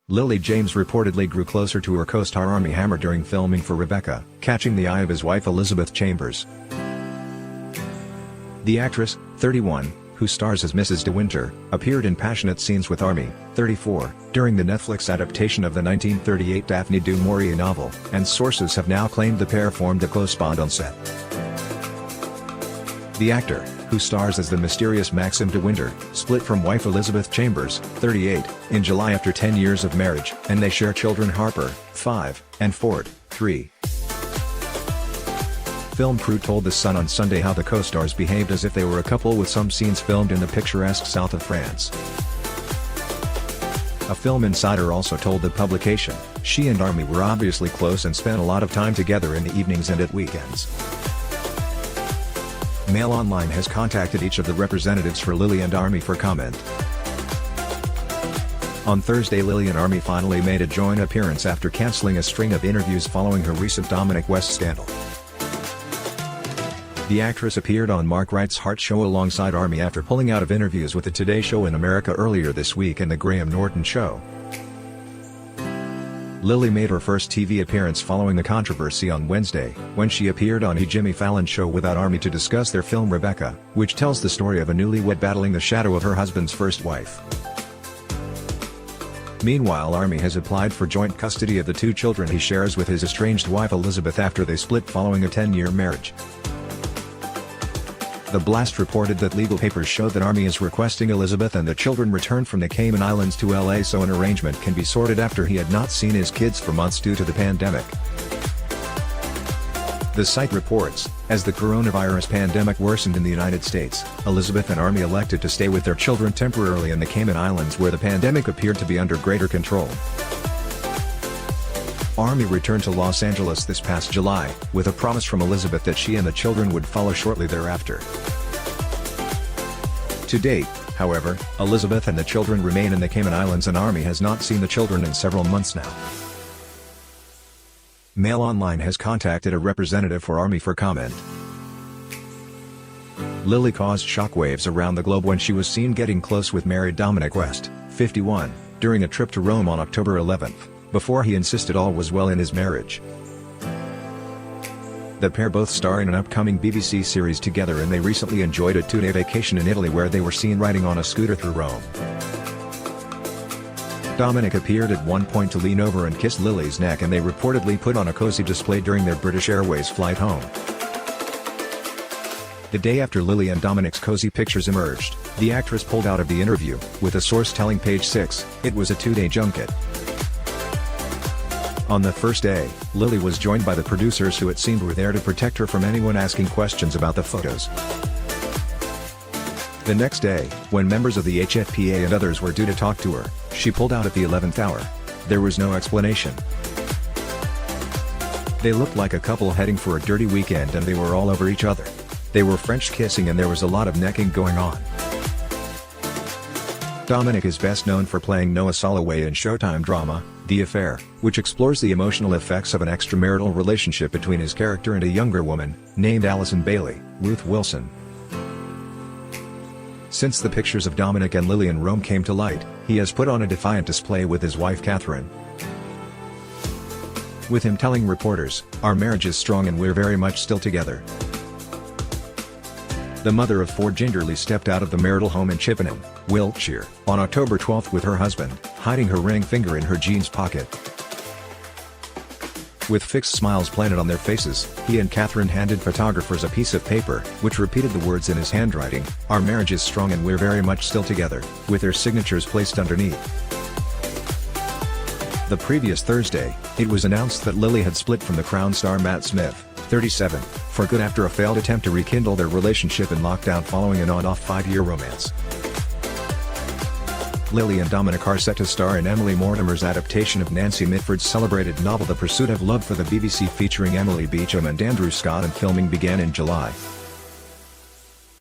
Lily James reportedly grew closer to her co-star Armie Hammer during filming for Rebecca, catching the eye of his wife Elizabeth Chambers. The actress, 31, who stars as Mrs. De Winter, appeared in passionate scenes with Armie, 34, during the Netflix adaptation of the 1938 Daphne du Maurier novel, and sources have now claimed the pair formed a close bond on set. The actor, who stars as the mysterious Maxim De Winter, split from wife Elizabeth Chambers, 38, in July after 10 years of marriage, and they share children Harper, 5, and Ford, 3. Film crew told The Sun on Sunday how the co-stars behaved as if they were a couple, with some scenes filmed in the picturesque south of France. A film insider also told the publication, she and Armie were obviously close and spent a lot of time together in the evenings and at weekends. Mail Online has contacted each of the representatives for Lily and Armie for comment. On Thursday, Lily and Armie finally made a joint appearance after cancelling a string of interviews following her recent Dominic West scandal. The actress appeared on Mark Wright's Heart Show alongside Armie after pulling out of interviews with the Today Show in America earlier this week and the Graham Norton Show. Lily made her first TV appearance following the controversy on Wednesday, when she appeared on the Jimmy Fallon Show without Armie to discuss their film Rebecca, which tells the story of a newlywed battling the shadow of her husband's first wife. Meanwhile, Armie has applied for joint custody of the 2 children he shares with his estranged wife Elizabeth after they split following a 10-year marriage. The Blast reported that legal papers show that Armie is requesting Elizabeth and the children returned from the Cayman Islands to LA so an arrangement can be sorted after he had not seen his kids for months due to the pandemic. The site reports, as the coronavirus pandemic worsened in the United States, Elizabeth and Armie elected to stay with their children temporarily in the Cayman Islands where the pandemic appeared to be under greater control. Armie returned to Los Angeles this past July, with a promise from Elizabeth that she and the children would follow shortly thereafter. To date, however, Elizabeth and the children remain in the Cayman Islands and Armie has not seen the children in several months now. Mail Online has contacted a representative for Armie for comment. Lily caused shockwaves around the globe when she was seen getting close with married Dominic West, 51, during a trip to Rome on October 11, before he insisted all was well in his marriage. The pair both star in an upcoming BBC series together and they recently enjoyed a 2-day vacation in Italy where they were seen riding on a scooter through Rome. Dominic appeared at one point to lean over and kiss Lily's neck and they reportedly put on a cozy display during their British Airways flight home. The day after Lily and Dominic's cozy pictures emerged, the actress pulled out of the interview, with a source telling Page 6, it was a 2-day junket. On the first day, Lily was joined by the producers who it seemed were there to protect her from anyone asking questions about the photos. The next day, when members of the HFPA and others were due to talk to her, she pulled out at the 11th hour. There was no explanation. They looked like a couple heading for a dirty weekend and they were all over each other. They were French kissing and there was a lot of necking going on. Dominic is best known for playing Noah Soloway in Showtime drama, The Affair, which explores the emotional effects of an extramarital relationship between his character and a younger woman, named Allison Bailey, Ruth Wilson. Since the pictures of Dominic and Lily in Rome came to light, he has put on a defiant display with his wife Catherine. With him telling reporters, our marriage is strong and we're very much still together. The mother of 4 gingerly stepped out of the marital home in Chippenham, Wiltshire, on October 12 with her husband, hiding her ring finger in her jeans pocket. With fixed smiles planted on their faces, he and Catherine handed photographers a piece of paper, which repeated the words in his handwriting, our marriage is strong and we're very much still together, with their signatures placed underneath. The previous Thursday, it was announced that Lily had split from the Crown star Matt Smith, 37, for good after a failed attempt to rekindle their relationship in lockdown following an on-off 5-year romance. Lily and Dominic are set to star in Emily Mortimer's adaptation of Nancy Mitford's celebrated novel The Pursuit of Love for the BBC featuring Emily Beecham and Andrew Scott, and filming began in July.